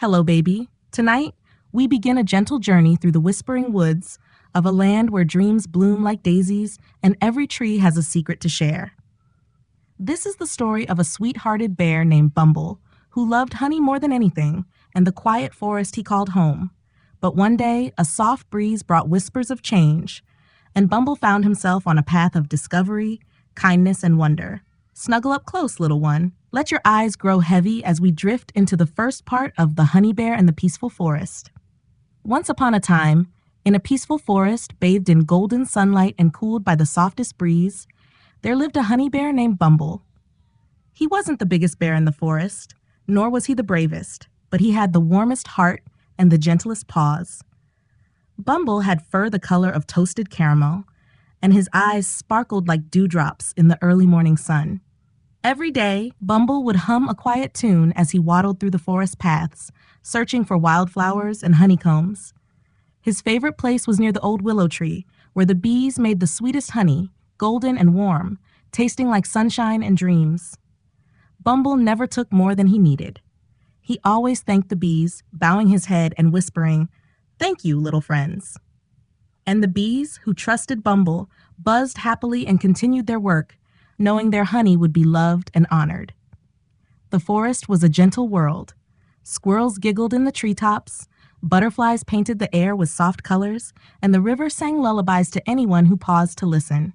Hello, baby. Tonight, we begin a gentle journey through the whispering woods of a land where dreams bloom like daisies and every tree has a secret to share. This is the story of a sweet-hearted bear named Bumble, who loved honey more than anything and the quiet forest he called home. But one day, a soft breeze brought whispers of change, and Bumble found himself on a path of discovery, kindness, and wonder. Snuggle up close, little one. Let your eyes grow heavy as we drift into the first part of The Honey Bear and the Peaceful Forest. Once upon a time, in a peaceful forest bathed in golden sunlight and cooled by the softest breeze, there lived a honey bear named Bumble. He wasn't the biggest bear in the forest, nor was he the bravest, but he had the warmest heart and the gentlest paws. Bumble had fur the color of toasted caramel, and his eyes sparkled like dewdrops in the early morning sun. Every day, Bumble would hum a quiet tune as he waddled through the forest paths, searching for wildflowers and honeycombs. His favorite place was near the old willow tree, where the bees made the sweetest honey, golden and warm, tasting like sunshine and dreams. Bumble never took more than he needed. He always thanked the bees, bowing his head and whispering, "Thank you, little friends." And the bees, who trusted Bumble, buzzed happily and continued their work, knowing their honey would be loved and honored. The forest was a gentle world. Squirrels giggled in the treetops, butterflies painted the air with soft colors, and the river sang lullabies to anyone who paused to listen.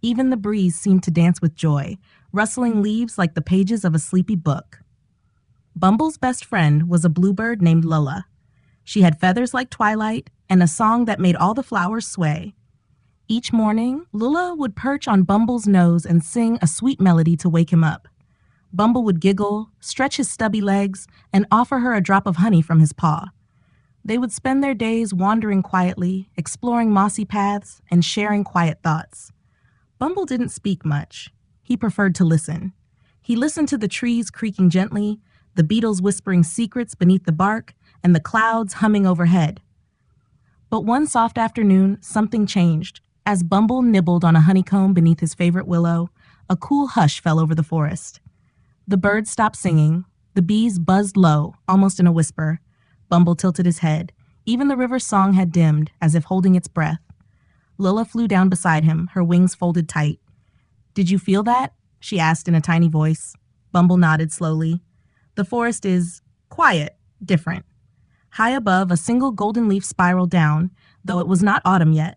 Even the breeze seemed to dance with joy, rustling leaves like the pages of a sleepy book. Bumble's best friend was a bluebird named Lulla. She had feathers like twilight and a song that made all the flowers sway. Each morning, Lulla would perch on Bumble's nose and sing a sweet melody to wake him up. Bumble would giggle, stretch his stubby legs, and offer her a drop of honey from his paw. They would spend their days wandering quietly, exploring mossy paths, and sharing quiet thoughts. Bumble didn't speak much. He preferred to listen. He listened to the trees creaking gently, the beetles whispering secrets beneath the bark, and the clouds humming overhead. But one soft afternoon, something changed. As Bumble nibbled on a honeycomb beneath his favorite willow, a cool hush fell over the forest. The birds stopped singing. The bees buzzed low, almost in a whisper. Bumble tilted his head. Even the river's song had dimmed, as if holding its breath. Lulla flew down beside him, her wings folded tight. "Did you feel that?" she asked in a tiny voice. Bumble nodded slowly. "The forest is quiet, different." High above, a single golden leaf spiraled down, though it was not autumn yet.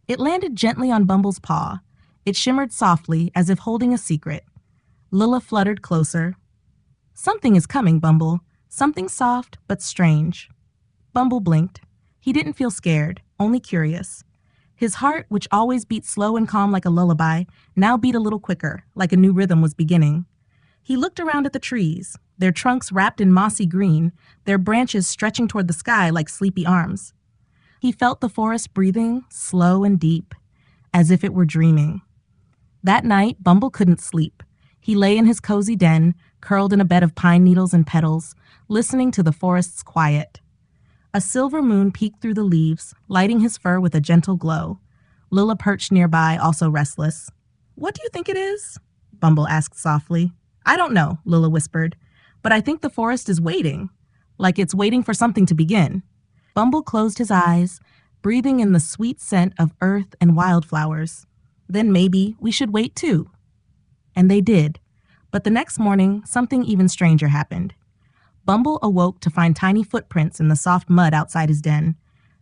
It landed gently on Bumble's paw. It shimmered softly, as if holding a secret. Lulla fluttered closer. "Something is coming, Bumble. Something soft, but strange." Bumble blinked. He didn't feel scared, only curious. His heart, which always beat slow and calm like a lullaby, now beat a little quicker, like a new rhythm was beginning. He looked around at the trees, their trunks wrapped in mossy green, their branches stretching toward the sky like sleepy arms. He felt the forest breathing, slow and deep, as if it were dreaming. That night, Bumble couldn't sleep. He lay in his cozy den, curled in a bed of pine needles and petals, listening to the forest's quiet. A silver moon peeked through the leaves, lighting his fur with a gentle glow. Lulla perched nearby, also restless. "What do you think it is?" Bumble asked softly. "I don't know," Lulla whispered, "but I think the forest is waiting, like it's waiting for something to begin." Bumble closed his eyes, breathing in the sweet scent of earth and wildflowers. "Then maybe we should wait too." And they did. But the next morning, something even stranger happened. Bumble awoke to find tiny footprints in the soft mud outside his den.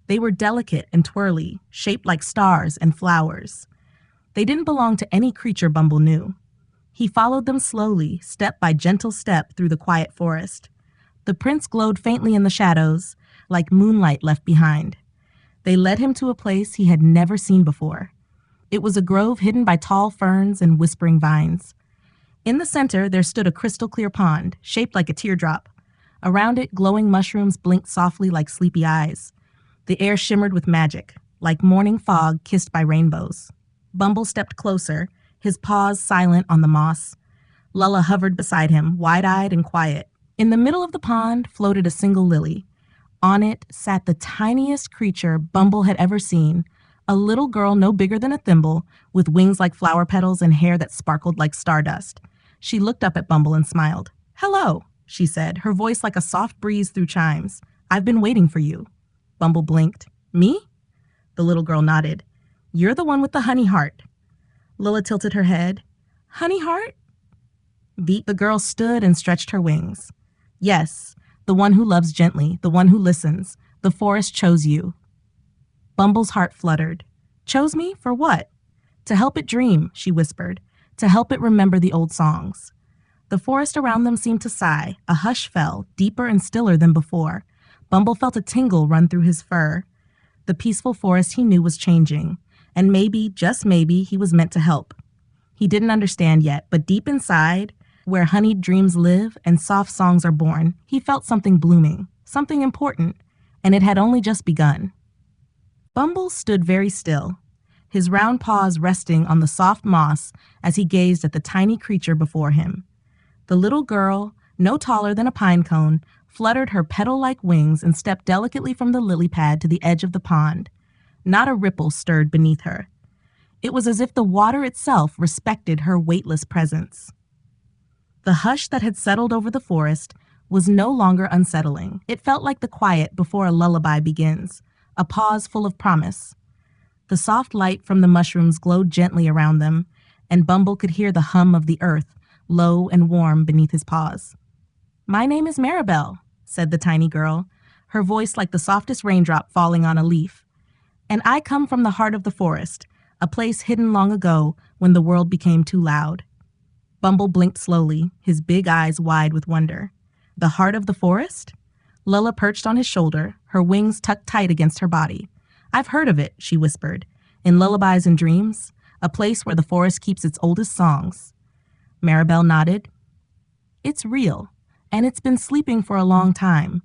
They were delicate and twirly, shaped like stars and flowers. They didn't belong to any creature Bumble knew. He followed them slowly, step by gentle step, through the quiet forest. The prints glowed faintly in the shadows, like moonlight left behind. They led him to a place he had never seen before. It was a grove hidden by tall ferns and whispering vines. In the center, there stood a crystal-clear pond, shaped like a teardrop. Around it, glowing mushrooms blinked softly like sleepy eyes. The air shimmered with magic, like morning fog kissed by rainbows. Bumble stepped closer, his paws silent on the moss. Lulla hovered beside him, wide-eyed and quiet. In the middle of the pond floated a single lily. On it sat the tiniest creature Bumble had ever seen, a little girl no bigger than a thimble, with wings like flower petals and hair that sparkled like stardust. She looked up at Bumble and smiled. "Hello," she said, her voice like a soft breeze through chimes. "I've been waiting for you." Bumble blinked. "Me?" The little girl nodded. "You're the one with the honey heart." Lila tilted her head. "Honey heart?" The girl stood and stretched her wings. "Yes, the one who loves gently, the one who listens. The forest chose you." Bumble's heart fluttered. "Chose me? For what?" "To help it dream," she whispered. "To help it remember the old songs." The forest around them seemed to sigh. A hush fell, deeper and stiller than before. Bumble felt a tingle run through his fur. The peaceful forest he knew was changing, and maybe, just maybe, he was meant to help. He didn't understand yet, but deep inside, where honeyed dreams live and soft songs are born, he felt something blooming, something important, and it had only just begun. Bumble stood very still, his round paws resting on the soft moss as he gazed at the tiny creature before him. The little girl, no taller than a pine cone, fluttered her petal-like wings and stepped delicately from the lily pad to the edge of the pond. Not a ripple stirred beneath her. It was as if the water itself respected her weightless presence. The hush that had settled over the forest was no longer unsettling. It felt like the quiet before a lullaby begins, a pause full of promise. The soft light from the mushrooms glowed gently around them, and Bumble could hear the hum of the earth, low and warm beneath his paws. "My name is Maribel," said the tiny girl, her voice like the softest raindrop falling on a leaf. "And I come from the heart of the forest, a place hidden long ago when the world became too loud." Bumble blinked slowly, his big eyes wide with wonder. The heart of the forest? Lila perched on his shoulder, her wings tucked tight against her body. "I've heard of it," she whispered, "in lullabies and dreams, a place where the forest keeps its oldest songs." Maribel nodded. "It's real, and it's been sleeping for a long time.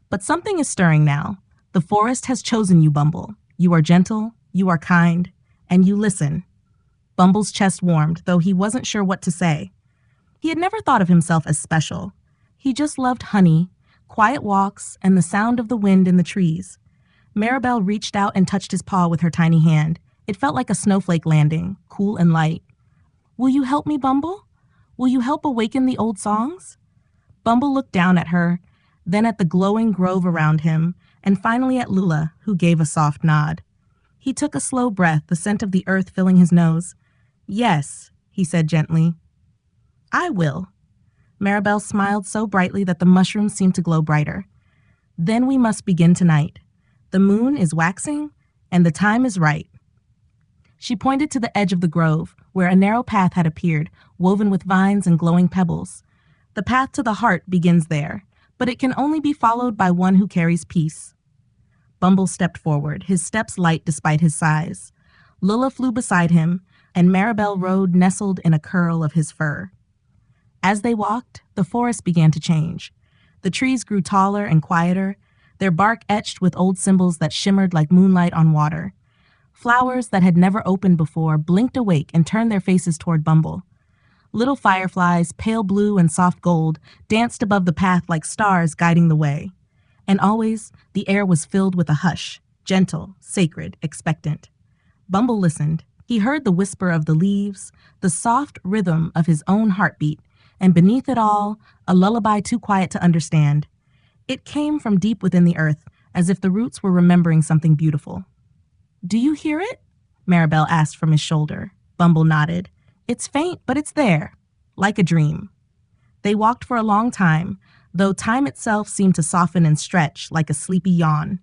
But something is stirring now. The forest has chosen you, Bumble. You are gentle, you are kind, and you listen." Bumble's chest warmed, though he wasn't sure what to say. He had never thought of himself as special. He just loved honey, quiet walks, and the sound of the wind in the trees. Maribel reached out and touched his paw with her tiny hand. It felt like a snowflake landing, cool and light. "Will you help me, Bumble? Will you help awaken the old songs?" Bumble looked down at her, then at the glowing grove around him, and finally at Lula, who gave a soft nod. He took a slow breath, the scent of the earth filling his nose. "Yes," he said gently. "I will." Maribel smiled so brightly that the mushrooms seemed to glow brighter. "Then we must begin tonight. The moon is waxing, and the time is right." She pointed to the edge of the grove, where a narrow path had appeared, woven with vines and glowing pebbles. "The path to the heart begins there, but it can only be followed by one who carries peace." Bumble stepped forward, his steps light despite his size. Lila flew beside him, and Maribel rode nestled in a curl of his fur. As they walked, the forest began to change. The trees grew taller and quieter, their bark etched with old symbols that shimmered like moonlight on water. Flowers that had never opened before blinked awake and turned their faces toward Bumble. Little fireflies, pale blue and soft gold, danced above the path like stars guiding the way. And always, the air was filled with a hush, gentle, sacred, expectant. Bumble listened. He heard the whisper of the leaves, the soft rhythm of his own heartbeat, and beneath it all, a lullaby too quiet to understand. It came from deep within the earth, as if the roots were remembering something beautiful. "Do you hear it?" Maribel asked from his shoulder. Bumble nodded. "It's faint, but it's there, like a dream." They walked for a long time, though time itself seemed to soften and stretch like a sleepy yawn.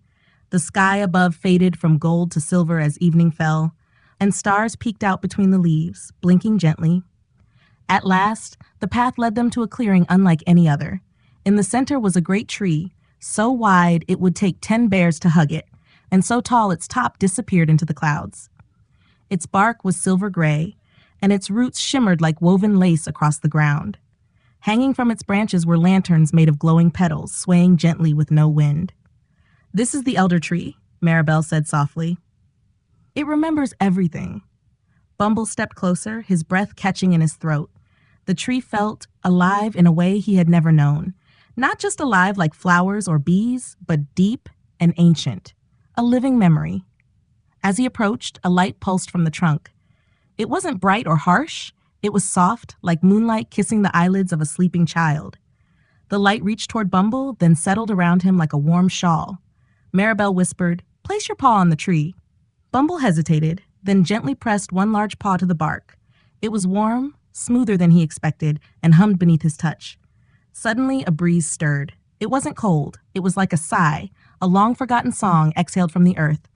The sky above faded from gold to silver as evening fell, and stars peeked out between the leaves, blinking gently. At last, the path led them to a clearing unlike any other. In the center was a great tree, so wide it would take 10 bears to hug it, and so tall its top disappeared into the clouds. Its bark was silver gray, and its roots shimmered like woven lace across the ground. Hanging from its branches were lanterns made of glowing petals, swaying gently with no wind. "This is the elder tree," Maribel said softly. "It remembers everything." Bumble stepped closer, his breath catching in his throat. The tree felt alive in a way he had never known. Not just alive like flowers or bees, but deep and ancient. A living memory. As he approached, a light pulsed from the trunk. It wasn't bright or harsh. It was soft, like moonlight kissing the eyelids of a sleeping child. The light reached toward Bumble, then settled around him like a warm shawl. Maribel whispered, "Place your paw on the tree." Bumble hesitated, then gently pressed one large paw to the bark. It was warm, smoother than he expected, and hummed beneath his touch. Suddenly, a breeze stirred. It wasn't cold. It was like a sigh, a long-forgotten song exhaled from the earth.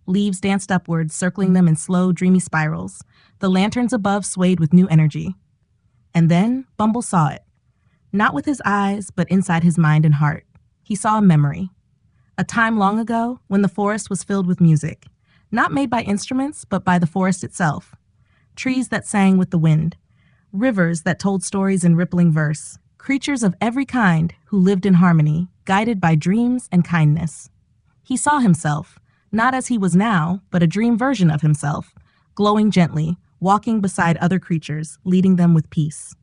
Leaves danced upwards, circling them in slow, dreamy spirals. The lanterns above swayed with new energy. And then Bumble saw it. Not with his eyes, but inside his mind and heart. He saw a memory. A time long ago when the forest was filled with music. Not made by instruments, but by the forest itself. Trees that sang with the wind. Rivers that told stories in rippling verse. Creatures of every kind who lived in harmony, guided by dreams and kindness. He saw himself, not as he was now, but a dream version of himself, glowing gently, walking beside other creatures, leading them with peace.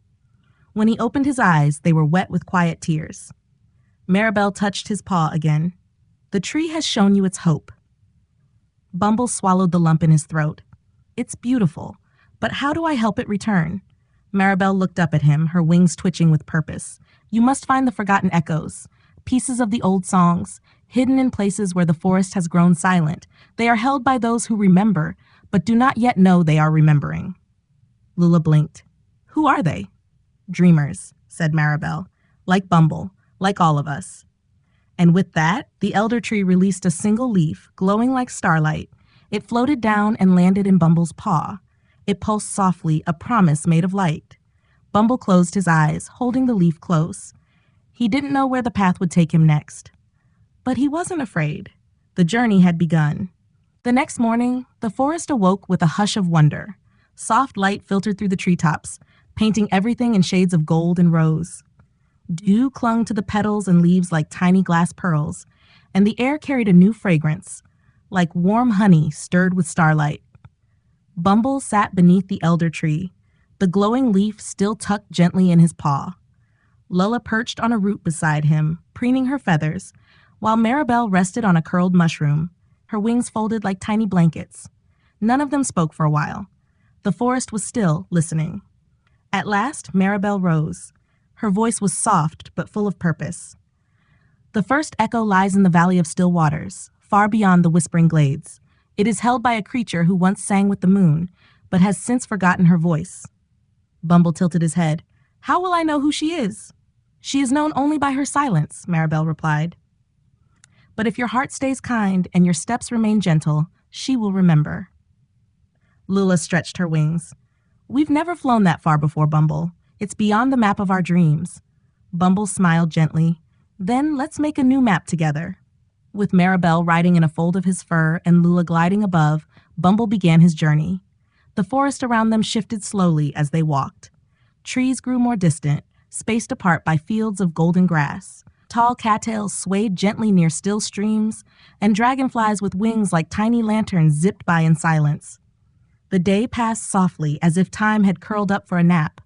When he opened his eyes, they were wet with quiet tears. Maribel touched his paw again. "The tree has shown you its hope." Bumble swallowed the lump in his throat. "It's beautiful, but how do I help it return?" Maribel looked up at him, her wings twitching with purpose. "You must find the forgotten echoes, pieces of the old songs, hidden in places where the forest has grown silent. They are held by those who remember, but do not yet know they are remembering." Lula blinked. "Who are they?" "Dreamers," said Maribel. "Like Bumble, like all of us." And with that, the elder tree released a single leaf, glowing like starlight. It floated down and landed in Bumble's paw. It pulsed softly, a promise made of light. Bumble closed his eyes, holding the leaf close. He didn't know where the path would take him next. But he wasn't afraid. The journey had begun. The next morning, the forest awoke with a hush of wonder. Soft light filtered through the treetops, painting everything in shades of gold and rose. Dew clung to the petals and leaves like tiny glass pearls, and the air carried a new fragrance, like warm honey stirred with starlight. Bumble sat beneath the elder tree, the glowing leaf still tucked gently in his paw. Lulla perched on a root beside him, preening her feathers, while Maribel rested on a curled mushroom, her wings folded like tiny blankets. None of them spoke for a while. The forest was still, listening. At last, Maribel rose. Her voice was soft but full of purpose. "The first echo lies in the Valley of Still Waters, far beyond the whispering glades. It is held by a creature who once sang with the moon, but has since forgotten her voice." Bumble tilted his head. "How will I know who she is?" "She is known only by her silence," Maribel replied. "But if your heart stays kind and your steps remain gentle, she will remember." Lula stretched her wings. "We've never flown that far before, Bumble. It's beyond the map of our dreams." Bumble smiled gently. "Then let's make a new map together." With Maribel riding in a fold of his fur and Lula gliding above, Bumble began his journey. The forest around them shifted slowly as they walked. Trees grew more distant, spaced apart by fields of golden grass. Tall cattails swayed gently near still streams, and dragonflies with wings like tiny lanterns zipped by in silence. The day passed softly, as if time had curled up for a nap.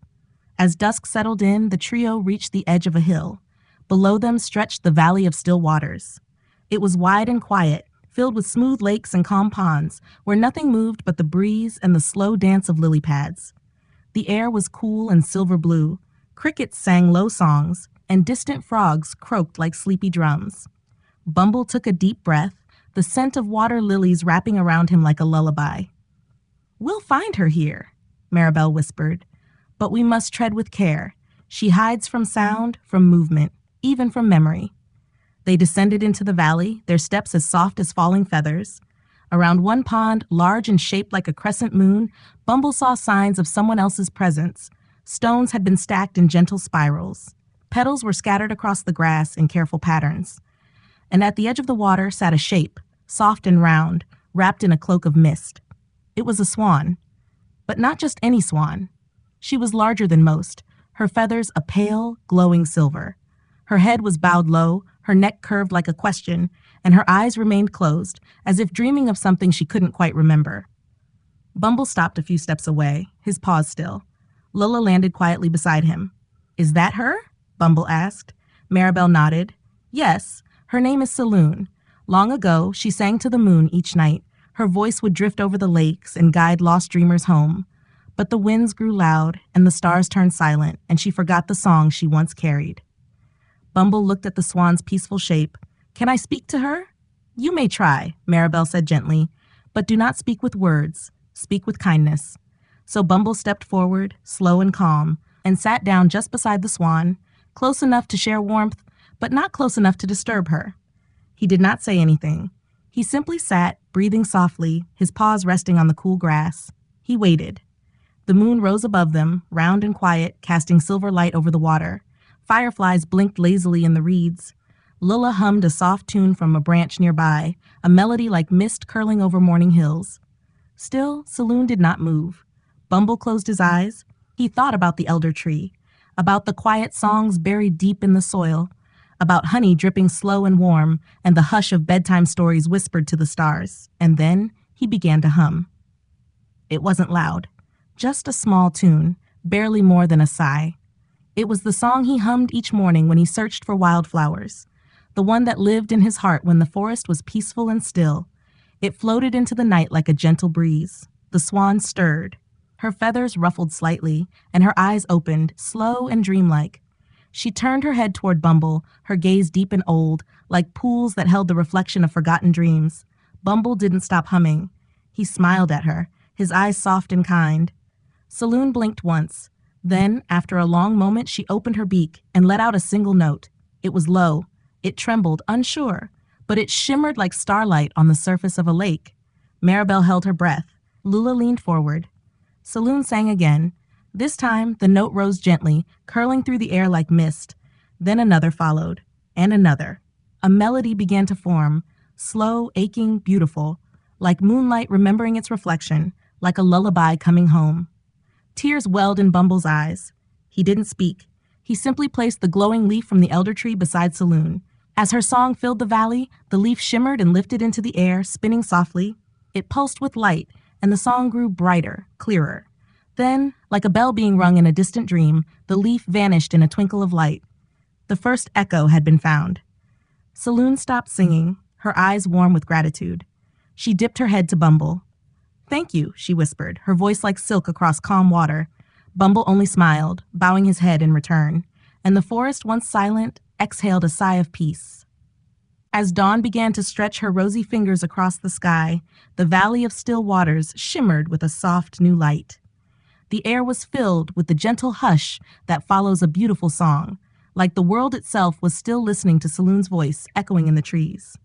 As dusk settled in, the trio reached the edge of a hill. Below them stretched the Valley of Still Waters. It was wide and quiet, filled with smooth lakes and calm ponds, where nothing moved but the breeze and the slow dance of lily pads. The air was cool and silver blue. Crickets sang low songs, and distant frogs croaked like sleepy drums. Bumble took a deep breath, the scent of water lilies wrapping around him like a lullaby. "We'll find her here," Maribel whispered. "But we must tread with care. She hides from sound, from movement, even from memory." They descended into the valley, their steps as soft as falling feathers. Around one pond, large and shaped like a crescent moon, Bumble saw signs of someone else's presence. Stones had been stacked in gentle spirals. Petals were scattered across the grass in careful patterns. And at the edge of the water sat a shape, soft and round, wrapped in a cloak of mist. It was a swan. But not just any swan. She was larger than most, her feathers a pale, glowing silver. Her head was bowed low, her neck curved like a question, and her eyes remained closed, as if dreaming of something she couldn't quite remember. Bumble stopped a few steps away, his paws still. Lola landed quietly beside him. "Is that her?" Bumble asked. Maribel nodded. "Yes, her name is Saloon. Long ago, she sang to the moon each night. Her voice would drift over the lakes and guide lost dreamers home. But the winds grew loud, and the stars turned silent, and she forgot the song she once carried." Bumble looked at the swan's peaceful shape. Can I speak to her? You may try, Maribel said gently, but do not speak with words. Speak with kindness. So Bumble stepped forward, slow and calm, and sat down just beside the swan, close enough to share warmth, but not close enough to disturb her. He did not say anything. He simply sat, breathing softly, his paws resting on the cool grass. He waited. The moon rose above them, round and quiet, casting silver light over the water. Fireflies blinked lazily in the reeds. Lila hummed a soft tune from a branch nearby, a melody like mist curling over morning hills. Still, Saloon did not move. Bumble closed his eyes. He thought about the elder tree, about the quiet songs buried deep in the soil, about honey dripping slow and warm, and the hush of bedtime stories whispered to the stars. And then he began to hum. It wasn't loud, just a small tune, barely more than a sigh. It was the song he hummed each morning when he searched for wildflowers, the one that lived in his heart when the forest was peaceful and still. It floated into the night like a gentle breeze. The swan stirred. Her feathers ruffled slightly, and her eyes opened, slow and dreamlike. She turned her head toward Bumble, her gaze deep and old, like pools that held the reflection of forgotten dreams. Bumble didn't stop humming. He smiled at her, his eyes soft and kind. Saloon blinked once. Then, after a long moment, she opened her beak and let out a single note. It was low. It trembled, unsure, but it shimmered like starlight on the surface of a lake. Maribel held her breath. Lula leaned forward. Saloon sang again. This time, the note rose gently, curling through the air like mist. Then another followed, and another. A melody began to form, slow, aching, beautiful, like moonlight remembering its reflection, like a lullaby coming home. Tears welled in Bumble's eyes. He didn't speak. He simply placed the glowing leaf from the elder tree beside Saloon. As her song filled the valley, the leaf shimmered and lifted into the air, spinning softly. It pulsed with light, and the song grew brighter, clearer. Then, like a bell being rung in a distant dream, the leaf vanished in a twinkle of light. The first echo had been found. Saloon stopped singing, her eyes warm with gratitude. She dipped her head to Bumble. "Thank you," she whispered, her voice like silk across calm water. Bumble only smiled, bowing his head in return, and the forest, once silent, exhaled a sigh of peace. As dawn began to stretch her rosy fingers across the sky, the valley of still waters shimmered with a soft new light. The air was filled with the gentle hush that follows a beautiful song, like the world itself was still listening to Saloon's voice echoing in the trees.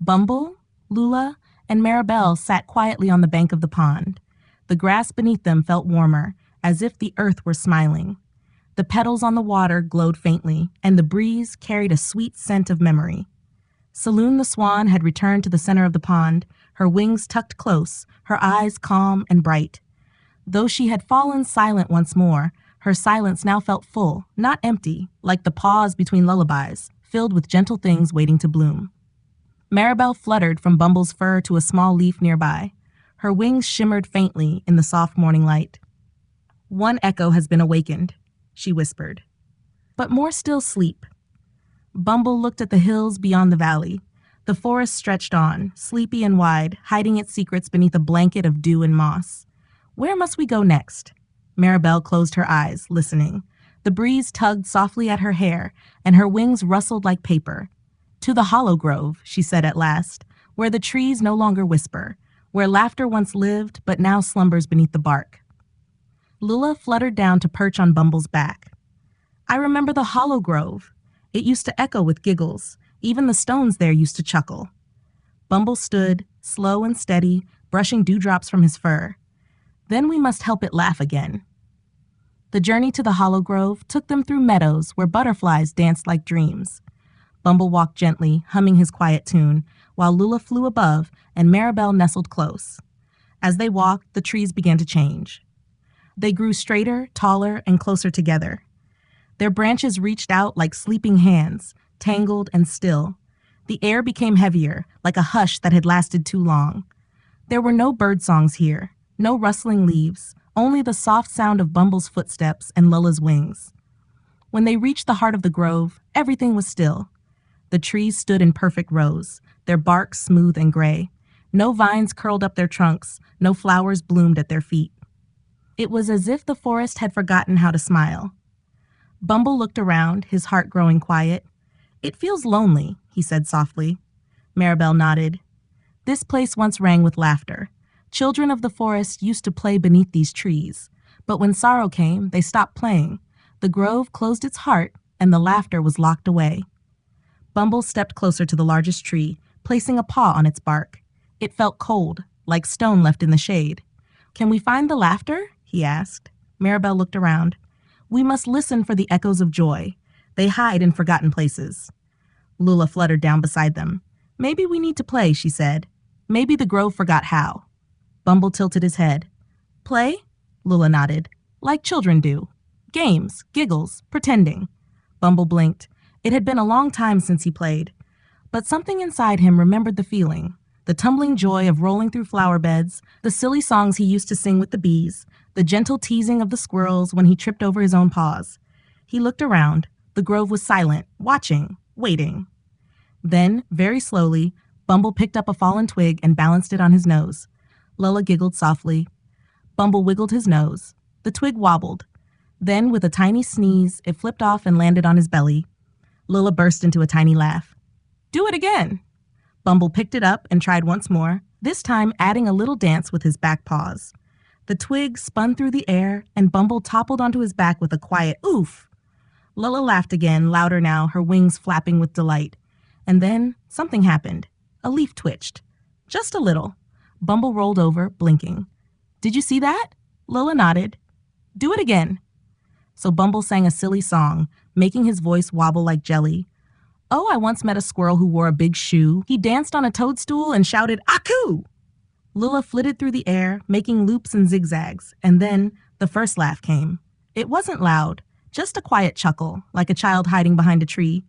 Bumble, Lula, and Maribel sat quietly on the bank of the pond. The grass beneath them felt warmer, as if the earth were smiling. The petals on the water glowed faintly, and the breeze carried a sweet scent of memory. Saloon the swan had returned to the center of the pond, her wings tucked close, her eyes calm and bright. Though she had fallen silent once more, her silence now felt full, not empty, like the pause between lullabies, filled with gentle things waiting to bloom. Maribel fluttered from Bumble's fur to a small leaf nearby. Her wings shimmered faintly in the soft morning light. "One echo has been awakened," she whispered. "But more still sleep." Bumble looked at the hills beyond the valley. The forest stretched on, sleepy and wide, hiding its secrets beneath a blanket of dew and moss. Where must we go next? Maribel closed her eyes, listening. The breeze tugged softly at her hair, and her wings rustled like paper. "To the hollow grove," she said at last, "where the trees no longer whisper, where laughter once lived but now slumbers beneath the bark." Lula fluttered down to perch on Bumble's back. "I remember the hollow grove. It used to echo with giggles. Even the stones there used to chuckle." Bumble stood, slow and steady, brushing dewdrops from his fur. "Then we must help it laugh again." The journey to the hollow grove took them through meadows where butterflies danced like dreams. Bumble walked gently, humming his quiet tune, while Lula flew above and Maribel nestled close. As they walked, the trees began to change. They grew straighter, taller, and closer together. Their branches reached out like sleeping hands, tangled and still. The air became heavier, like a hush that had lasted too long. There were no bird songs here, no rustling leaves, only the soft sound of Bumble's footsteps and Lula's wings. When they reached the heart of the grove, everything was still. The trees stood in perfect rows, their barks smooth and gray. No vines curled up their trunks, no flowers bloomed at their feet. It was as if the forest had forgotten how to smile. Bumble looked around, his heart growing quiet. It feels lonely, he said softly. Maribel nodded. This place once rang with laughter. Children of the forest used to play beneath these trees. But when sorrow came, they stopped playing. The grove closed its heart, and the laughter was locked away. Bumble stepped closer to the largest tree, placing a paw on its bark. It felt cold, like stone left in the shade. Can we find the laughter? He asked. Maribel looked around. We must listen for the echoes of joy. They hide in forgotten places. Lula fluttered down beside them. Maybe we need to play, she said. Maybe the grove forgot how. Bumble tilted his head. Play? Lula nodded. Like children do. Games, giggles, pretending. Bumble blinked. It had been a long time since he played. But something inside him remembered the feeling. The tumbling joy of rolling through flower beds, the silly songs he used to sing with the bees, the gentle teasing of the squirrels when he tripped over his own paws. He looked around. The grove was silent, watching, waiting. Then, very slowly, Bumble picked up a fallen twig and balanced it on his nose. Lula giggled softly. Bumble wiggled his nose. The twig wobbled. Then, with a tiny sneeze, it flipped off and landed on his belly. Lula burst into a tiny laugh. Do it again! Bumble picked it up and tried once more, this time adding a little dance with his back paws. The twig spun through the air, and Bumble toppled onto his back with a quiet oof. Lula laughed again, louder now, her wings flapping with delight. And then something happened. A leaf twitched. Just a little. Bumble rolled over, blinking. Did you see that? Lula nodded. Do it again. So Bumble sang a silly song, making his voice wobble like jelly. Oh, I once met a squirrel who wore a big shoe. He danced on a toadstool and shouted, Aku! Lula flitted through the air, making loops and zigzags, and then the first laugh came. It wasn't loud, just a quiet chuckle, like a child hiding behind a tree.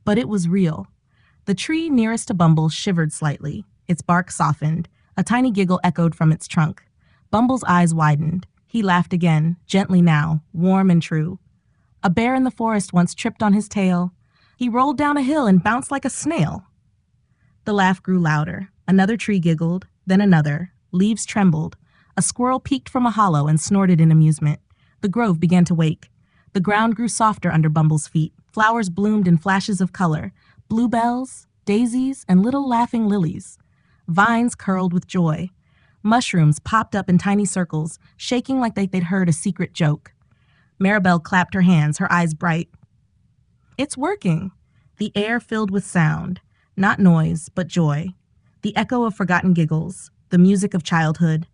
But it was real. The tree nearest to Bumble shivered slightly. Its bark softened. A tiny giggle echoed from its trunk. Bumble's eyes widened. He laughed again, gently now, warm and true. A bear in the forest once tripped on his tail. He rolled down a hill and bounced like a snail. The laugh grew louder. Another tree giggled, then another. Leaves trembled. A squirrel peeked from a hollow and snorted in amusement. The grove began to wake. The ground grew softer under Bumble's feet. Flowers bloomed in flashes of color. Bluebells, daisies, and little laughing lilies. Vines curled with joy. Mushrooms popped up in tiny circles, shaking like they'd heard a secret joke. Maribel clapped her hands, her eyes bright. It's working. The air filled with sound. Not noise, but joy. The echo of forgotten giggles. The music of childhood.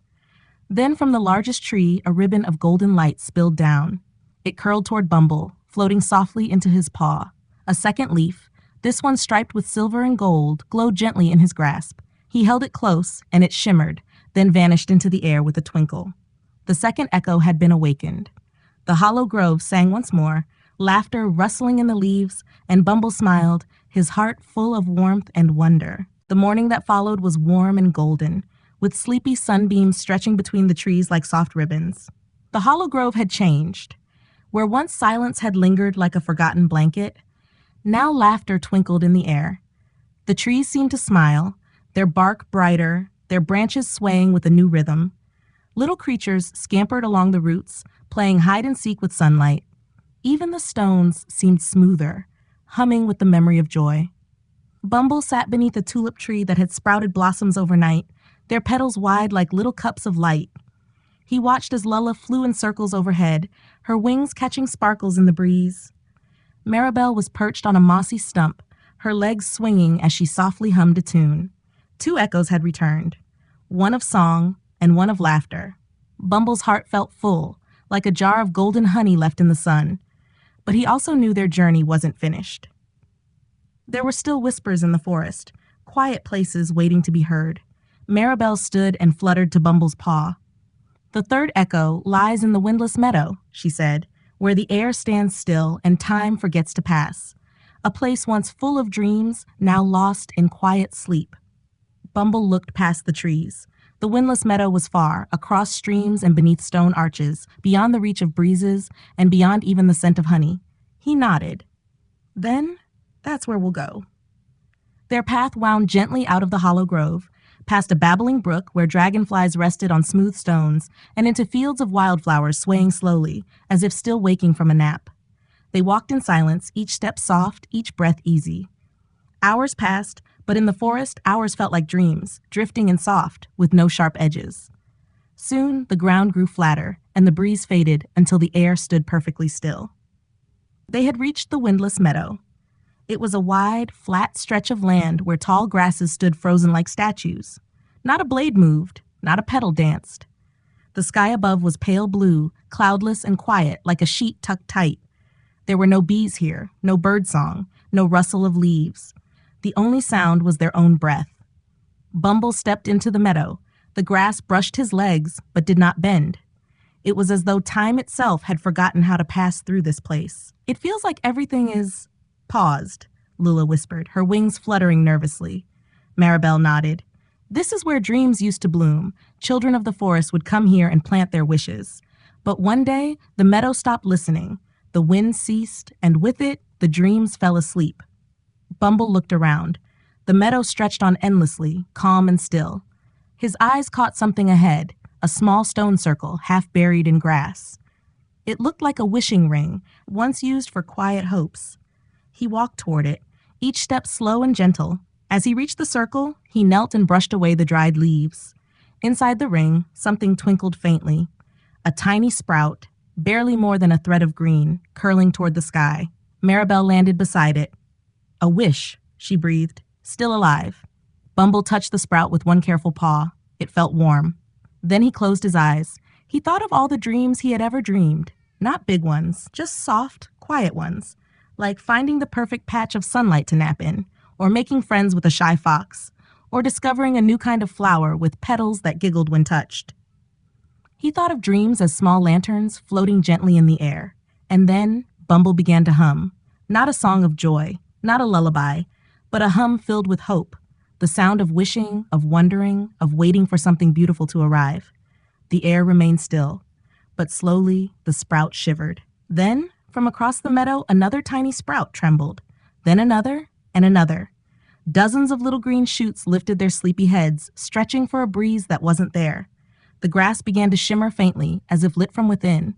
Then from the largest tree, a ribbon of golden light spilled down. It curled toward Bumble, floating softly into his paw. A second leaf, this one striped with silver and gold, glowed gently in his grasp. He held it close, and it shimmered, then vanished into the air with a twinkle. The second echo had been awakened. The hollow grove sang once more, laughter rustling in the leaves, and Bumble smiled, his heart full of warmth and wonder. The morning that followed was warm and golden, with sleepy sunbeams stretching between the trees like soft ribbons. The hollow grove had changed. Where once silence had lingered like a forgotten blanket, now laughter twinkled in the air. The trees seemed to smile, their bark brighter, their branches swaying with a new rhythm. Little creatures scampered along the roots, playing hide-and-seek with sunlight. Even the stones seemed smoother, humming with the memory of joy. Bumble sat beneath a tulip tree that had sprouted blossoms overnight, their petals wide like little cups of light. He watched as Lula flew in circles overhead, her wings catching sparkles in the breeze. Maribel was perched on a mossy stump, her legs swinging as she softly hummed a tune. 2 echoes had returned, one of song and one of laughter. Bumble's heart felt full, like a jar of golden honey left in the sun. But he also knew their journey wasn't finished. There were still whispers in the forest, quiet places waiting to be heard. Maribel stood and fluttered to Bumble's paw. The third echo lies in the windless meadow, she said, where the air stands still and time forgets to pass. A place once full of dreams, now lost in quiet sleep. Bumble looked past the trees. The windless meadow was far, across streams and beneath stone arches, beyond the reach of breezes, and beyond even the scent of honey. He nodded. Then, that's where we'll go. Their path wound gently out of the hollow grove, past a babbling brook where dragonflies rested on smooth stones, and into fields of wildflowers swaying slowly, as if still waking from a nap. They walked in silence, each step soft, each breath easy. Hours passed, but in the forest, hours felt like dreams, drifting and soft, with no sharp edges. Soon, the ground grew flatter, and the breeze faded until the air stood perfectly still. They had reached the windless meadow. It was a wide, flat stretch of land where tall grasses stood frozen like statues. Not a blade moved, not a petal danced. The sky above was pale blue, cloudless and quiet, like a sheet tucked tight. There were no bees here, no birdsong, no rustle of leaves. The only sound was their own breath. Bumble stepped into the meadow. The grass brushed his legs, but did not bend. It was as though time itself had forgotten how to pass through this place. It feels like everything is paused, Lula whispered, her wings fluttering nervously. Maribel nodded. This is where dreams used to bloom. Children of the forest would come here and plant their wishes. But one day, the meadow stopped listening. The wind ceased, and with it, the dreams fell asleep. Bumble looked around. The meadow stretched on endlessly, calm and still. His eyes caught something ahead, a small stone circle half buried in grass. It looked like a wishing ring, once used for quiet hopes. He walked toward it, each step slow and gentle. As he reached the circle, he knelt and brushed away the dried leaves. Inside the ring, something twinkled faintly. A tiny sprout, barely more than a thread of green, curling toward the sky. Maribel landed beside it. A wish, she breathed, still alive. Bumble touched the sprout with one careful paw. It felt warm. Then he closed his eyes. He thought of all the dreams he had ever dreamed. Not big ones, just soft, quiet ones. Like finding the perfect patch of sunlight to nap in, or making friends with a shy fox, or discovering a new kind of flower with petals that giggled when touched. He thought of dreams as small lanterns floating gently in the air. And then Bumble began to hum. Not a song of joy, not a lullaby, but a hum filled with hope. The sound of wishing, of wondering, of waiting for something beautiful to arrive. The air remained still, but slowly the sprout shivered. Then, from across the meadow, another tiny sprout trembled. Then another, and another. Dozens of little green shoots lifted their sleepy heads, stretching for a breeze that wasn't there. The grass began to shimmer faintly, as if lit from within.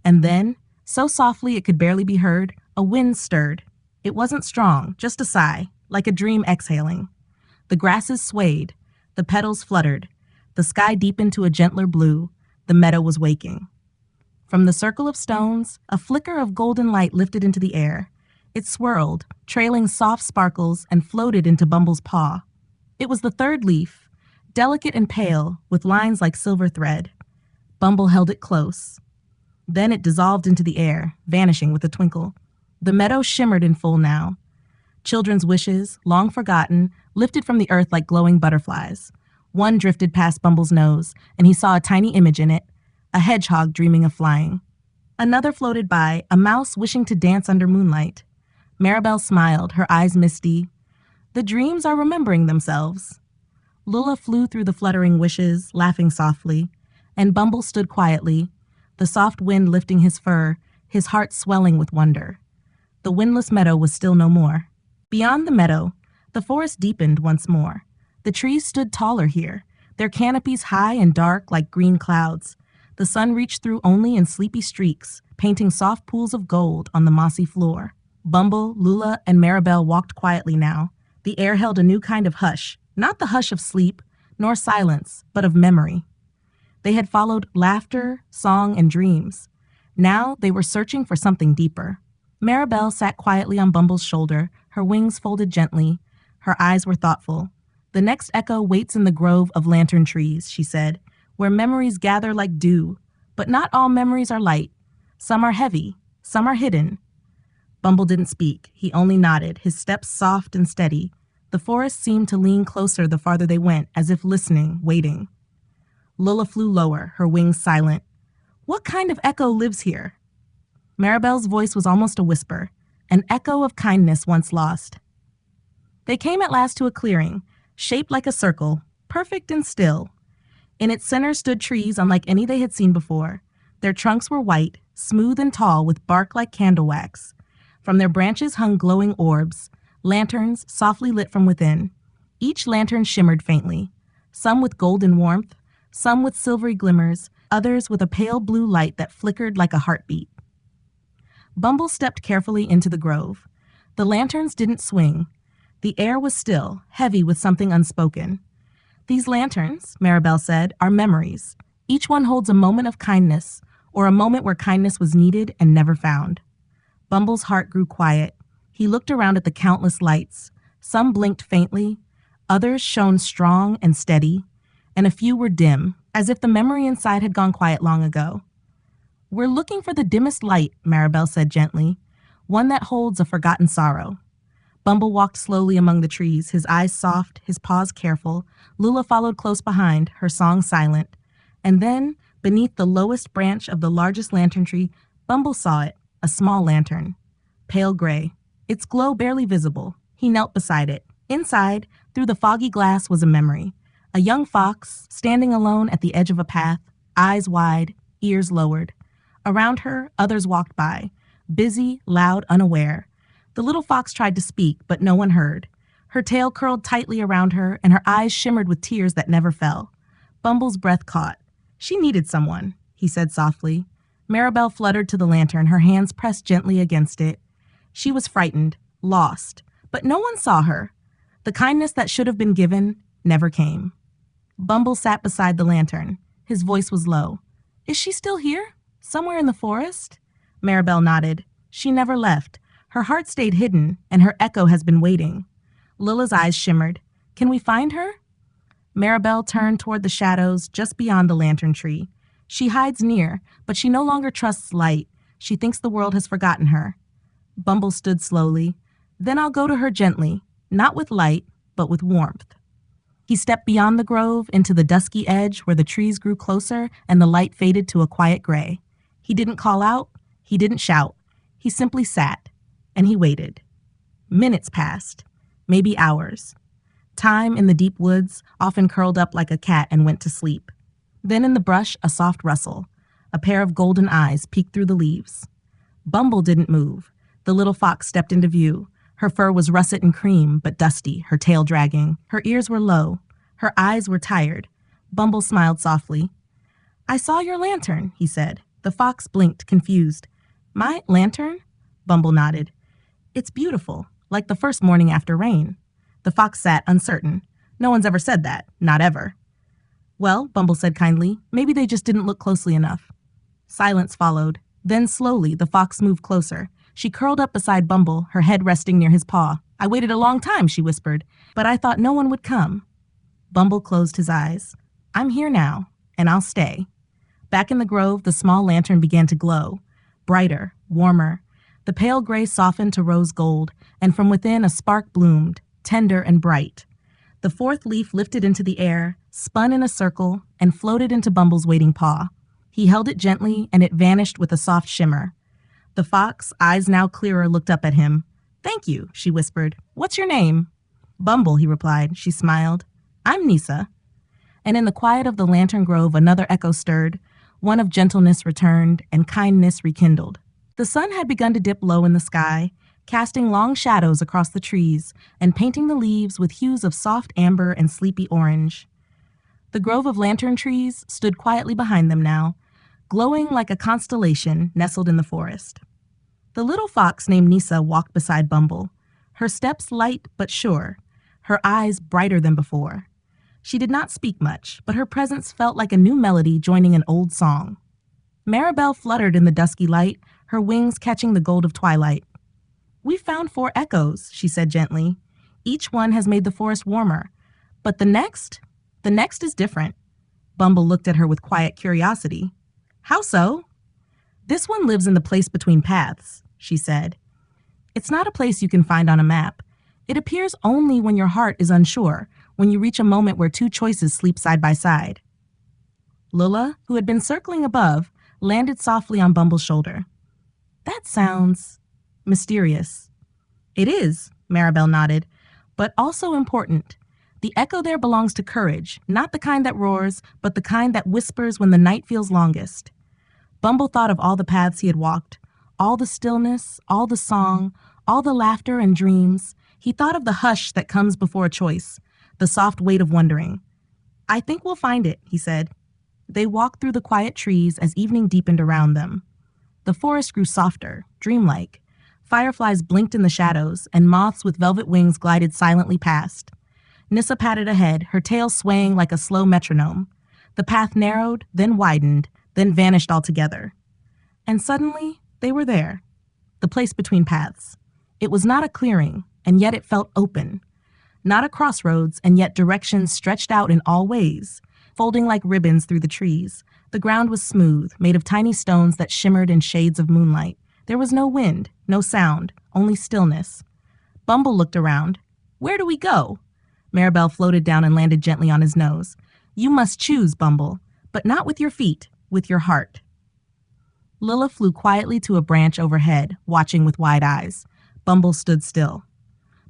And then, so softly it could barely be heard, a wind stirred. It wasn't strong, just a sigh, like a dream exhaling. The grasses swayed. The petals fluttered. The sky deepened to a gentler blue. The meadow was waking. From the circle of stones, a flicker of golden light lifted into the air. It swirled, trailing soft sparkles, and floated into Bumble's paw. It was the third leaf, delicate and pale, with lines like silver thread. Bumble held it close. Then it dissolved into the air, vanishing with a twinkle. The meadow shimmered in full now. Children's wishes, long forgotten, lifted from the earth like glowing butterflies. One drifted past Bumble's nose, and he saw a tiny image in it, a hedgehog dreaming of flying. Another floated by, a mouse wishing to dance under moonlight. Maribel smiled, her eyes misty. The dreams are remembering themselves. Lula flew through the fluttering wishes, laughing softly, and Bumble stood quietly, the soft wind lifting his fur, his heart swelling with wonder. The windless meadow was still no more. Beyond the meadow, the forest deepened once more. The trees stood taller here, their canopies high and dark like green clouds. The sun reached through only in sleepy streaks, painting soft pools of gold on the mossy floor. Bumble, Lula, and Maribel walked quietly now. The air held a new kind of hush, not the hush of sleep, nor silence, but of memory. They had followed laughter, song, and dreams. Now they were searching for something deeper. Maribel sat quietly on Bumble's shoulder, her wings folded gently. Her eyes were thoughtful. The next echo waits in the grove of lantern trees, she said, where memories gather like dew. But not all memories are light. Some are heavy, some are hidden. Bumble didn't speak. He only nodded, his steps soft and steady. The forest seemed to lean closer the farther they went, as if listening, waiting. Lula flew lower, her wings silent. What kind of echo lives here? Maribel's voice was almost a whisper, an echo of kindness once lost. They came at last to a clearing, shaped like a circle, perfect and still. In its center stood trees unlike any they had seen before. Their trunks were white, smooth and tall, with bark like candle wax. From their branches hung glowing orbs, lanterns softly lit from within. Each lantern shimmered faintly, some with golden warmth, some with silvery glimmers, others with a pale blue light that flickered like a heartbeat. Bumble stepped carefully into the grove. The lanterns didn't swing. The air was still, heavy with something unspoken. These lanterns, Maribel said, are memories. Each one holds a moment of kindness, or a moment where kindness was needed and never found. Bumble's heart grew quiet. He looked around at the countless lights. Some blinked faintly, others shone strong and steady, and a few were dim, as if the memory inside had gone quiet long ago. "We're looking for the dimmest light," Maribel said gently, "one that holds a forgotten sorrow." Bumble walked slowly among the trees, his eyes soft, his paws careful. Lula followed close behind, her song silent. And then, beneath the lowest branch of the largest lantern tree, Bumble saw it, a small lantern. Pale gray, its glow barely visible. He knelt beside it. Inside, through the foggy glass, was a memory. A young fox, standing alone at the edge of a path, eyes wide, ears lowered. Around her, others walked by, busy, loud, unaware. The little fox tried to speak, but no one heard. Her tail curled tightly around her, and her eyes shimmered with tears that never fell. Bumble's breath caught. "She needed someone," he said softly. Maribel fluttered to the lantern, her hands pressed gently against it. She was frightened, lost, but no one saw her. The kindness that should have been given never came. Bumble sat beside the lantern. His voice was low. "Is she still here? Somewhere in the forest?" Maribel nodded. "She never left. Her heart stayed hidden, and her echo has been waiting." Lila's eyes shimmered. "Can we find her?" Maribel turned toward the shadows just beyond the lantern tree. "She hides near, but she no longer trusts light. She thinks the world has forgotten her." Bumble stood slowly. "Then I'll go to her gently, not with light, but with warmth." He stepped beyond the grove into the dusky edge where the trees grew closer and the light faded to a quiet gray. He didn't call out. He didn't shout. He simply sat. And he waited. Minutes passed, maybe hours. Time in the deep woods often curled up like a cat and went to sleep. Then in the brush, a soft rustle. A pair of golden eyes peeked through the leaves. Bumble didn't move. The little fox stepped into view. Her fur was russet and cream, but dusty, her tail dragging. Her ears were low. Her eyes were tired. Bumble smiled softly. "I saw your lantern," he said. The fox blinked, confused. "My lantern?" Bumble nodded. "It's beautiful, like the first morning after rain." The fox sat, uncertain. "No one's ever said that, not ever." "Well," Bumble said kindly, "maybe they just didn't look closely enough." Silence followed. Then slowly, the fox moved closer. She curled up beside Bumble, her head resting near his paw. "I waited a long time," she whispered, "but I thought no one would come." Bumble closed his eyes. "I'm here now, and I'll stay." Back in the grove, the small lantern began to glow. Brighter, warmer. The pale gray softened to rose gold, and from within a spark bloomed, tender and bright. The fourth leaf lifted into the air, spun in a circle, and floated into Bumble's waiting paw. He held it gently, and it vanished with a soft shimmer. The fox, eyes now clearer, looked up at him. "Thank you," she whispered. "What's your name?" "Bumble," he replied. She smiled. "I'm Nisa." And in the quiet of the lantern grove, another echo stirred. One of gentleness returned, and kindness rekindled. The sun had begun to dip low in the sky, casting long shadows across the trees and painting the leaves with hues of soft amber and sleepy orange. The grove of lantern trees stood quietly behind them now, glowing like a constellation nestled in the forest. The little fox named Nisa walked beside Bumble, her steps light but sure, her eyes brighter than before. She did not speak much, but her presence felt like a new melody joining an old song. Maribel fluttered in the dusky light, her wings catching the gold of twilight. "We found 4 echoes," she said gently. "Each one has made the forest warmer. But the next is different." Bumble looked at her with quiet curiosity. "How so?" "This one lives in the place between paths," she said. "It's not a place you can find on a map. It appears only when your heart is unsure, when you reach a moment where 2 choices sleep side by side." Lula, who had been circling above, landed softly on Bumble's shoulder. "That sounds mysterious." "It is," Maribel nodded, "but also important. The echo there belongs to courage, not the kind that roars, but the kind that whispers when the night feels longest." Bumble thought of all the paths he had walked, all the stillness, all the song, all the laughter and dreams. He thought of the hush that comes before a choice, the soft weight of wondering. "I think we'll find it," he said. They walked through the quiet trees as evening deepened around them. The forest grew softer, dreamlike. Fireflies blinked in the shadows, and moths with velvet wings glided silently past. Nissa patted ahead, her tail swaying like a slow metronome. The path narrowed, then widened, then vanished altogether. And suddenly, they were there. The place between paths. It was not a clearing, and yet it felt open. Not a crossroads, and yet directions stretched out in all ways, folding like ribbons through the trees. The ground was smooth, made of tiny stones that shimmered in shades of moonlight. There was no wind, no sound, only stillness. Bumble looked around. Where do we go? Maribel floated down and landed gently on his nose. You must choose, Bumble, but not with your feet, with your heart. Lilla flew quietly to a branch overhead, watching with wide eyes. Bumble stood still.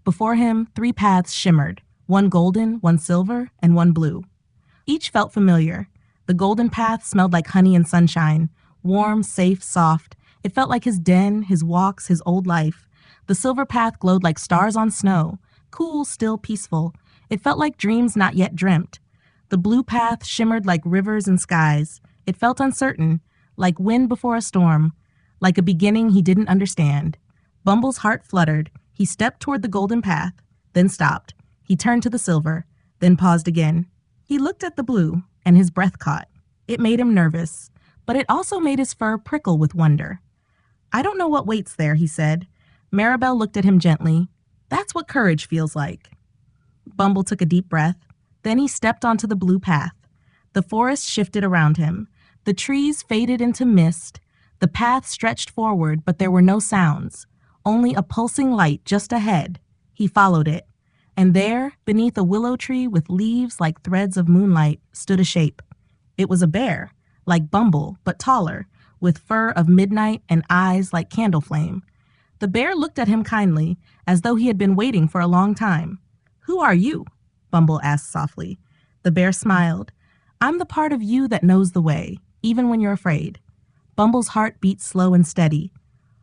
Before him, 3 paths shimmered, one golden, one silver, and one blue. Each felt familiar. The golden path smelled like honey and sunshine, warm, safe, soft. It felt like his den, his walks, his old life. The silver path glowed like stars on snow, cool, still, peaceful. It felt like dreams not yet dreamt. The blue path shimmered like rivers and skies. It felt uncertain, like wind before a storm, like a beginning he didn't understand. Bumble's heart fluttered. He stepped toward the golden path, then stopped. He turned to the silver, then paused again. He looked at the blue, and his breath caught. It made him nervous, but it also made his fur prickle with wonder. I don't know what waits there, he said. Maribel looked at him gently. That's what courage feels like. Bumble took a deep breath. Then he stepped onto the blue path. The forest shifted around him. The trees faded into mist. The path stretched forward, but there were no sounds. Only a pulsing light just ahead. He followed it. And there, beneath a willow tree with leaves like threads of moonlight, stood a shape. It was a bear, like Bumble, but taller, with fur of midnight and eyes like candle flame. The bear looked at him kindly, as though he had been waiting for a long time. Who are you? Bumble asked softly. The bear smiled. I'm the part of you that knows the way, even when you're afraid. Bumble's heart beat slow and steady.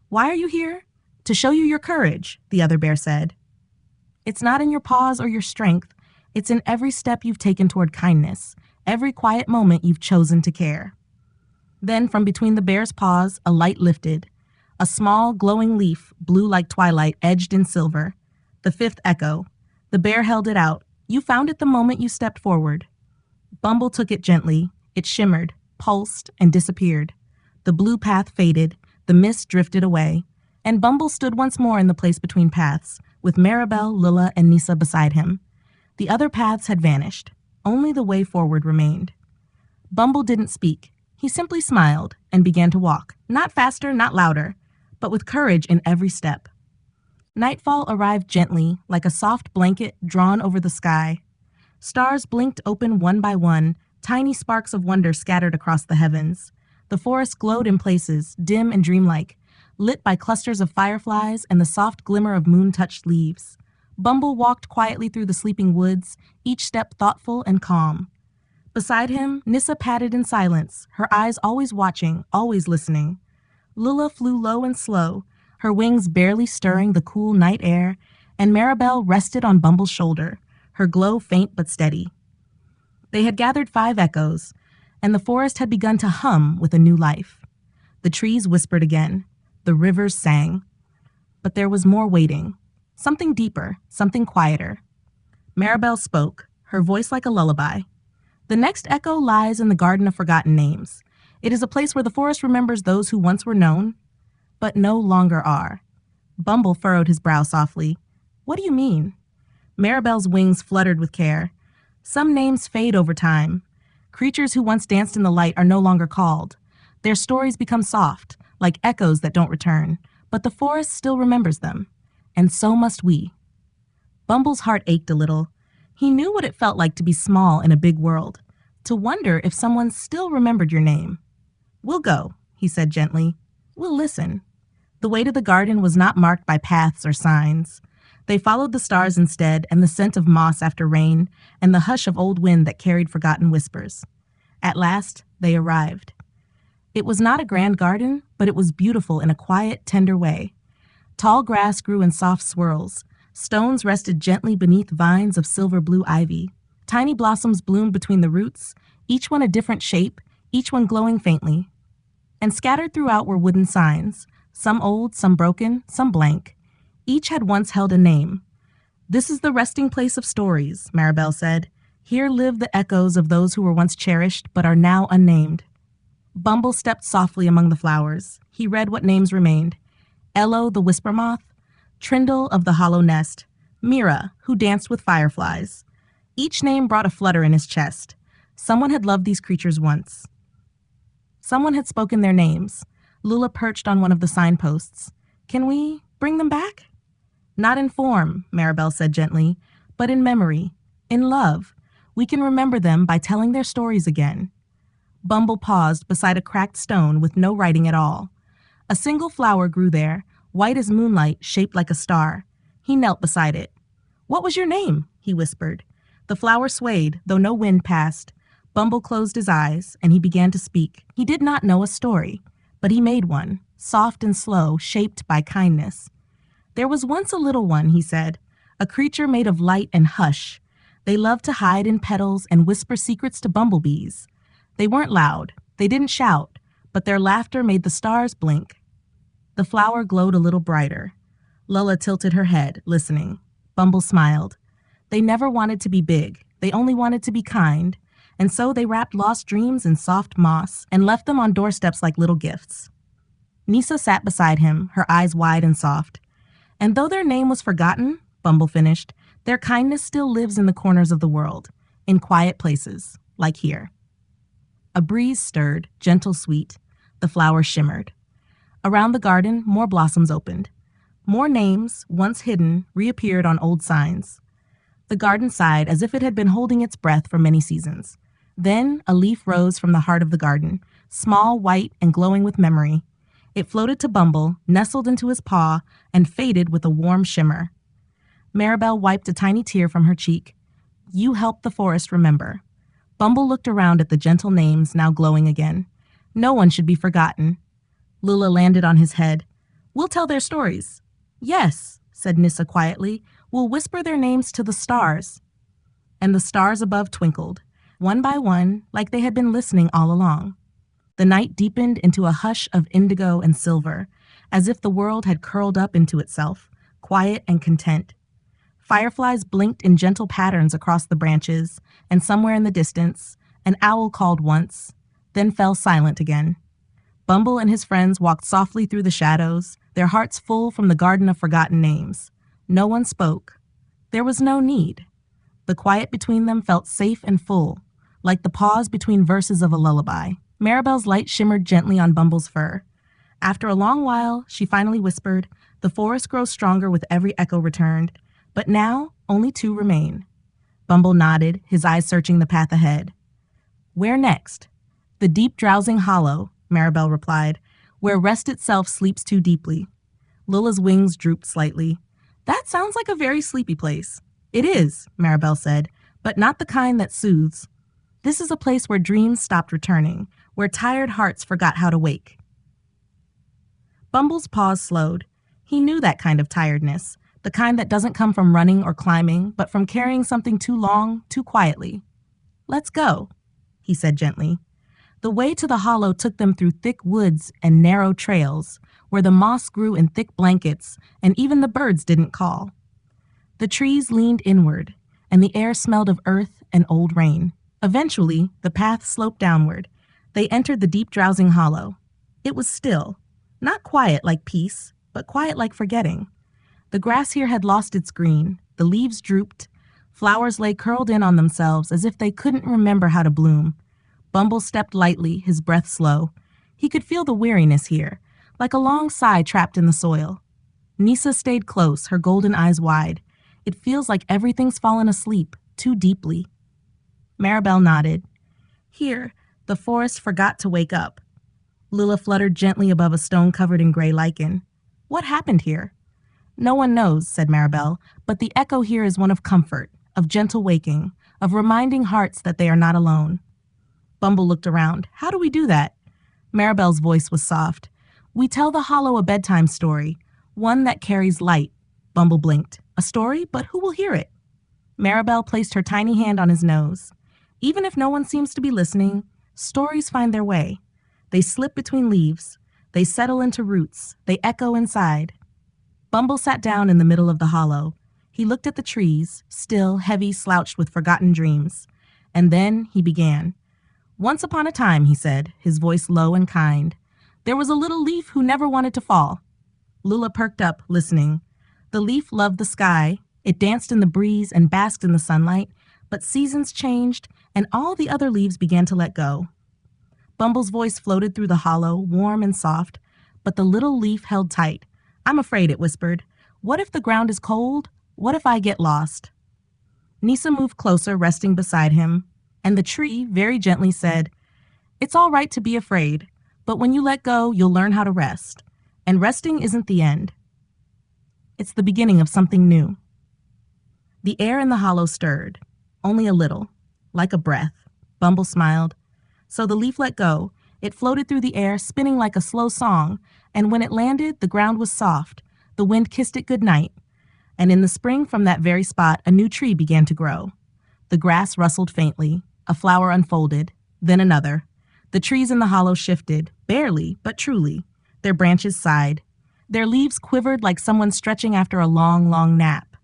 Why are you here? To show you your courage, the other bear said. It's not in your paws or your strength. It's in every step you've taken toward kindness, every quiet moment you've chosen to care. Then, from between the bear's paws, a light lifted. A small, glowing leaf, blue like twilight, edged in silver. The 5th echo. The bear held it out. You found it the moment you stepped forward. Bumble took it gently. It shimmered, pulsed, and disappeared. The blue path faded. The mist drifted away. And Bumble stood once more in the place between paths, with Maribel, Lilla, and Nissa beside him. The other paths had vanished. Only the way forward remained. Bumble didn't speak. He simply smiled and began to walk, not faster, not louder, but with courage in every step. Nightfall arrived gently, like a soft blanket drawn over the sky. Stars blinked open one by one, tiny sparks of wonder scattered across the heavens. The forest glowed in places, dim and dreamlike, lit by clusters of fireflies and the soft glimmer of moon-touched leaves. Bumble walked quietly through the sleeping woods, each step thoughtful and calm. Beside him, Nissa padded in silence, her eyes always watching, always listening. Lilla flew low and slow, her wings barely stirring the cool night air, and Maribel rested on Bumble's shoulder, her glow faint but steady. They had gathered 5 echoes, and the forest had begun to hum with a new life. The trees whispered again. The rivers sang. But there was more waiting. Something deeper, something quieter. Maribel spoke, her voice like a lullaby. The next echo lies in the Garden of Forgotten Names. It is a place where the forest remembers those who once were known, but no longer are. Bumble furrowed his brow softly. What do you mean? Maribel's wings fluttered with care. Some names fade over time. Creatures who once danced in the light are no longer called. Their stories become soft, like echoes that don't return, but the forest still remembers them. And so must we. Bumble's heart ached a little. He knew what it felt like to be small in a big world, to wonder if someone still remembered your name. We'll go, he said gently. We'll listen. The way to the garden was not marked by paths or signs. They followed the stars instead, and the scent of moss after rain, and the hush of old wind that carried forgotten whispers. At last, they arrived. It was not a grand garden, but it was beautiful in a quiet, tender way. Tall grass grew in soft swirls. Stones rested gently beneath vines of silver-blue ivy. Tiny blossoms bloomed between the roots, each one a different shape, each one glowing faintly. And scattered throughout were wooden signs, some old, some broken, some blank. Each had once held a name. "This is the resting place of stories," Maribel said. "Here live the echoes of those who were once cherished but are now unnamed." Bumble stepped softly among the flowers. He read what names remained. Ello, the whisper moth, Trindle of the hollow nest, Mira, who danced with fireflies. Each name brought a flutter in his chest. Someone had loved these creatures once. Someone had spoken their names. Lula perched on one of the signposts. "Can we bring them back?" "Not in form," Maribel said gently, "but in memory, in love. We can remember them by telling their stories again." Bumble paused beside a cracked stone with no writing at all. A single flower grew there, white as moonlight, shaped like a star. He knelt beside it. "What was your name?" he whispered. The flower swayed, though no wind passed. Bumble closed his eyes, and he began to speak. He did not know a story, but he made one, soft and slow, shaped by kindness. "There was once a little one," he said, "a creature made of light and hush. They loved to hide in petals and whisper secrets to bumblebees. They weren't loud, they didn't shout, but their laughter made the stars blink." The flower glowed a little brighter. Lulla tilted her head, listening. Bumble smiled. They never wanted to be big, they only wanted to be kind, and so they wrapped lost dreams in soft moss and left them on doorsteps like little gifts. Nisa sat beside him, her eyes wide and soft. "And though their name was forgotten," Bumble finished, "their kindness still lives in the corners of the world, in quiet places, like here." A breeze stirred, gentle sweet. The flowers shimmered. Around the garden, more blossoms opened. More names, once hidden, reappeared on old signs. The garden sighed as if it had been holding its breath for many seasons. Then a leaf rose from the heart of the garden, small, white, and glowing with memory. It floated to Bumble, nestled into his paw, and faded with a warm shimmer. Maribel wiped a tiny tear from her cheek. "You helped the forest remember." Bumble looked around at the gentle names now glowing again. No one should be forgotten. Lula landed on his head. "We'll tell their stories." "Yes," said Nissa quietly. "We'll whisper their names to the stars." And the stars above twinkled, one by one, like they had been listening all along. The night deepened into a hush of indigo and silver, as if the world had curled up into itself, quiet and content. Fireflies blinked in gentle patterns across the branches, and somewhere in the distance, an owl called once, then fell silent again. Bumble and his friends walked softly through the shadows, their hearts full from the garden of forgotten names. No one spoke. There was no need. The quiet between them felt safe and full, like the pause between verses of a lullaby. Maribel's light shimmered gently on Bumble's fur. After a long while, she finally whispered, "The forest grows stronger with every echo returned, but now only two remain." Bumble nodded, his eyes searching the path ahead. "Where next?" "The deep drowsing hollow," Maribel replied, "where rest itself sleeps too deeply." Lulla's wings drooped slightly. "That sounds like a very sleepy place." "It is," Maribel said, "but not the kind that soothes. This is a place where dreams stopped returning, where tired hearts forgot how to wake." Bumble's pause slowed. He knew that kind of tiredness, the kind that doesn't come from running or climbing, but from carrying something too long, too quietly. "Let's go," he said gently. The way to the hollow took them through thick woods and narrow trails, where the moss grew in thick blankets and even the birds didn't call. The trees leaned inward, and the air smelled of earth and old rain. Eventually, the path sloped downward. They entered the deep drowsing hollow. It was still, not quiet like peace, but quiet like forgetting. The grass here had lost its green, the leaves drooped, flowers lay curled in on themselves as if they couldn't remember how to bloom. Bumble stepped lightly, his breath slow. He could feel the weariness here, like a long sigh trapped in the soil. Nisa stayed close, her golden eyes wide. "It feels like everything's fallen asleep, too deeply." Maribel nodded. "Here, the forest forgot to wake up." Lula fluttered gently above a stone covered in gray lichen. "What happened here?" "No one knows," said Maribel, "but the echo here is one of comfort, of gentle waking, of reminding hearts that they are not alone." Bumble looked around. "How do we do that?" Maribel's voice was soft. "We tell the hollow a bedtime story, one that carries light." Bumble blinked. "A story? But who will hear it?" Maribel placed her tiny hand on his nose. "Even if no one seems to be listening, stories find their way. They slip between leaves. They settle into roots. They echo inside. Bumble sat down in the middle of the hollow. He looked at the trees, still, heavy, slouched with forgotten dreams. And then he began. "Once upon a time," he said, his voice low and kind, "there was a little leaf who never wanted to fall." Lula perked up, listening. The leaf loved the sky. It danced in the breeze and basked in the sunlight, but seasons changed, and all the other leaves began to let go. Bumble's voice floated through the hollow, warm and soft, but the little leaf held tight. "I'm afraid," it whispered. "What if the ground is cold? What if I get lost?" Nisa moved closer, resting beside him, and the tree very gently said, "It's all right to be afraid, but when you let go, you'll learn how to rest. And resting isn't the end. It's the beginning of something new." The air in the hollow stirred, only a little, like a breath. Bumble smiled. So the leaf let go. It floated through the air, spinning like a slow song, and when it landed, the ground was soft. The wind kissed it good night. And in the spring, from that very spot, a new tree began to grow. The grass rustled faintly. A flower unfolded, then another. The trees in the hollow shifted, barely, but truly. Their branches sighed. Their leaves quivered like someone stretching after a long, long nap.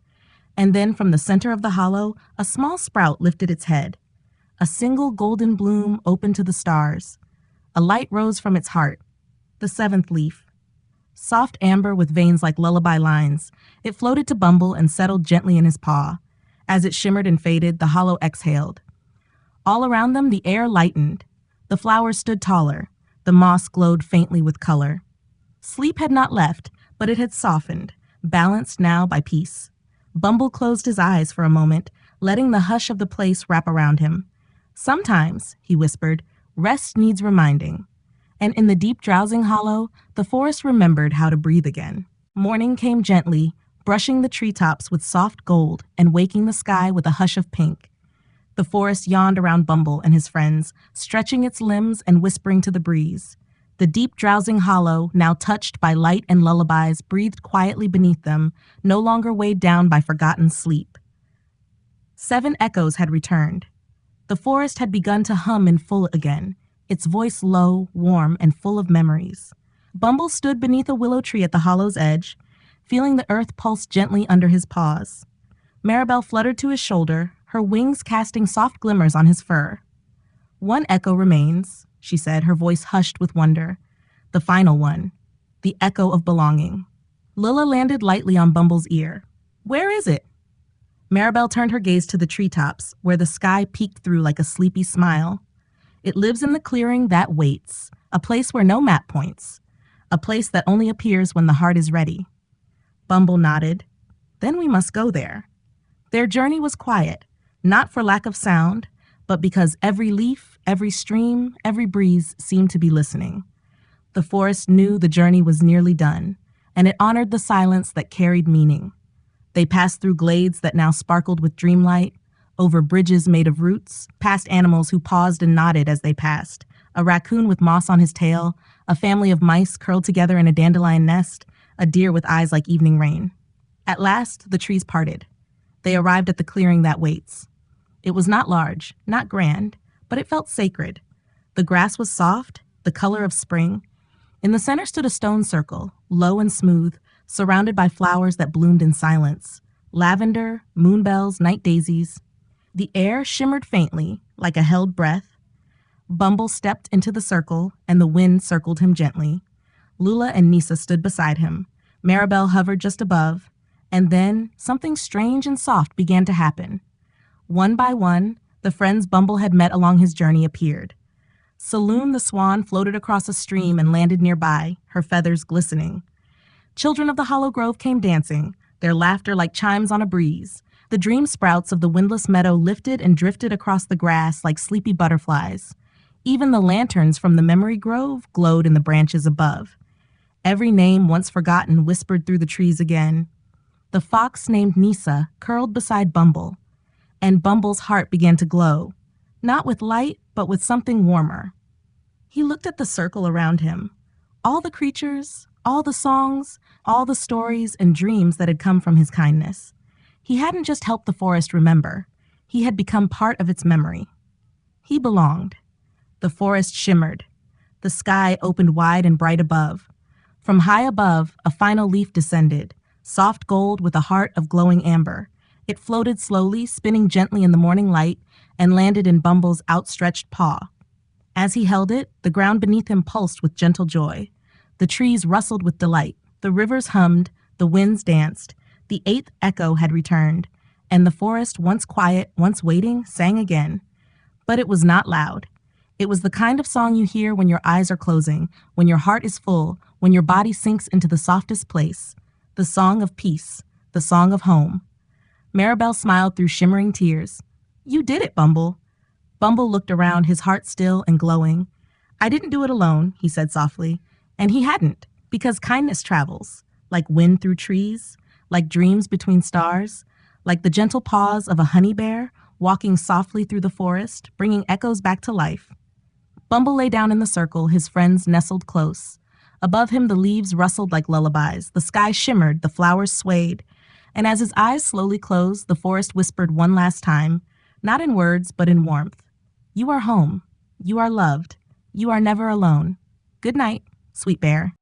And then from the center of the hollow, a small sprout lifted its head. A single golden bloom opened to the stars. A light rose from its heart. The seventh leaf. Soft amber with veins like lullaby lines, it floated to Bumble and settled gently in his paw. As it shimmered and faded, the hollow exhaled. All around them, the air lightened. The flowers stood taller. The moss glowed faintly with color. Sleep had not left, but it had softened, balanced now by peace. Bumble closed his eyes for a moment, letting the hush of the place wrap around him. "Sometimes," he whispered, "rest needs reminding." And in the deep drowsing hollow, the forest remembered how to breathe again. Morning came gently, brushing the treetops with soft gold and waking the sky with a hush of pink. The forest yawned around Bumble and his friends, stretching its limbs and whispering to the breeze. The deep drowsing hollow, now touched by light and lullabies, breathed quietly beneath them, no longer weighed down by forgotten sleep. 7 echoes had returned. The forest had begun to hum in full again, its voice low, warm, and full of memories. Bumble stood beneath a willow tree at the hollow's edge, feeling the earth pulse gently under his paws. Maribel fluttered to his shoulder, her wings casting soft glimmers on his fur. "One echo remains," she said, her voice hushed with wonder. "The final one. The echo of belonging." Lila landed lightly on Bumble's ear. "Where is it?" Maribel turned her gaze to the treetops, where the sky peeked through like a sleepy smile. "It lives in the clearing that waits, a place where no map points, a place that only appears when the heart is ready." Bumble nodded. "Then we must go there." Their journey was quiet, not for lack of sound, but because every leaf, every stream, every breeze seemed to be listening. The forest knew the journey was nearly done, and it honored the silence that carried meaning. They passed through glades that now sparkled with dreamlight, over bridges made of roots, past animals who paused and nodded as they passed, a raccoon with moss on his tail, a family of mice curled together in a dandelion nest, a deer with eyes like evening rain. At last, the trees parted. They arrived at the clearing that waits. It was not large, not grand, but it felt sacred. The grass was soft, the color of spring. In the center stood a stone circle, low and smooth, surrounded by flowers that bloomed in silence. Lavender, moonbells, night daisies. The air shimmered faintly, like a held breath. Bumble stepped into the circle, and the wind circled him gently. Lula and Nisa stood beside him. Maribel hovered just above. And then something strange and soft began to happen. One by one, the friends Bumble had met along his journey appeared. Saloon the swan floated across a stream and landed nearby, her feathers glistening. Children of the Hollow Grove came dancing, their laughter like chimes on a breeze. The dream sprouts of the windless meadow lifted and drifted across the grass like sleepy butterflies. Even the lanterns from the memory grove glowed in the branches above. Every name once forgotten whispered through the trees again. The fox named Nisa curled beside Bumble, and Bumble's heart began to glow, not with light, but with something warmer. He looked at the circle around him. All the creatures, all the songs, all the stories and dreams that had come from his kindness. He hadn't just helped the forest remember. He had become part of its memory. He belonged. The forest shimmered. The sky opened wide and bright above. From high above, a final leaf descended, soft gold with a heart of glowing amber. It floated slowly, spinning gently in the morning light, and landed in Bumble's outstretched paw. As he held it, the ground beneath him pulsed with gentle joy. The trees rustled with delight. The rivers hummed, the winds danced. The eighth echo had returned, and the forest, once quiet, once waiting, sang again. But it was not loud. It was the kind of song you hear when your eyes are closing, when your heart is full, when your body sinks into the softest place. The song of peace, the song of home. Maribel smiled through shimmering tears. "You did it, Bumble." Bumble looked around, his heart still and glowing. "I didn't do it alone," he said softly. And he hadn't, because kindness travels, like wind through trees, like dreams between stars, like the gentle paws of a honey bear walking softly through the forest, bringing echoes back to life. Bumble lay down in the circle, his friends nestled close. Above him, the leaves rustled like lullabies, the sky shimmered, the flowers swayed. And as his eyes slowly closed, the forest whispered one last time, not in words, but in warmth. "You are home. You are loved. You are never alone. Good night, sweet bear."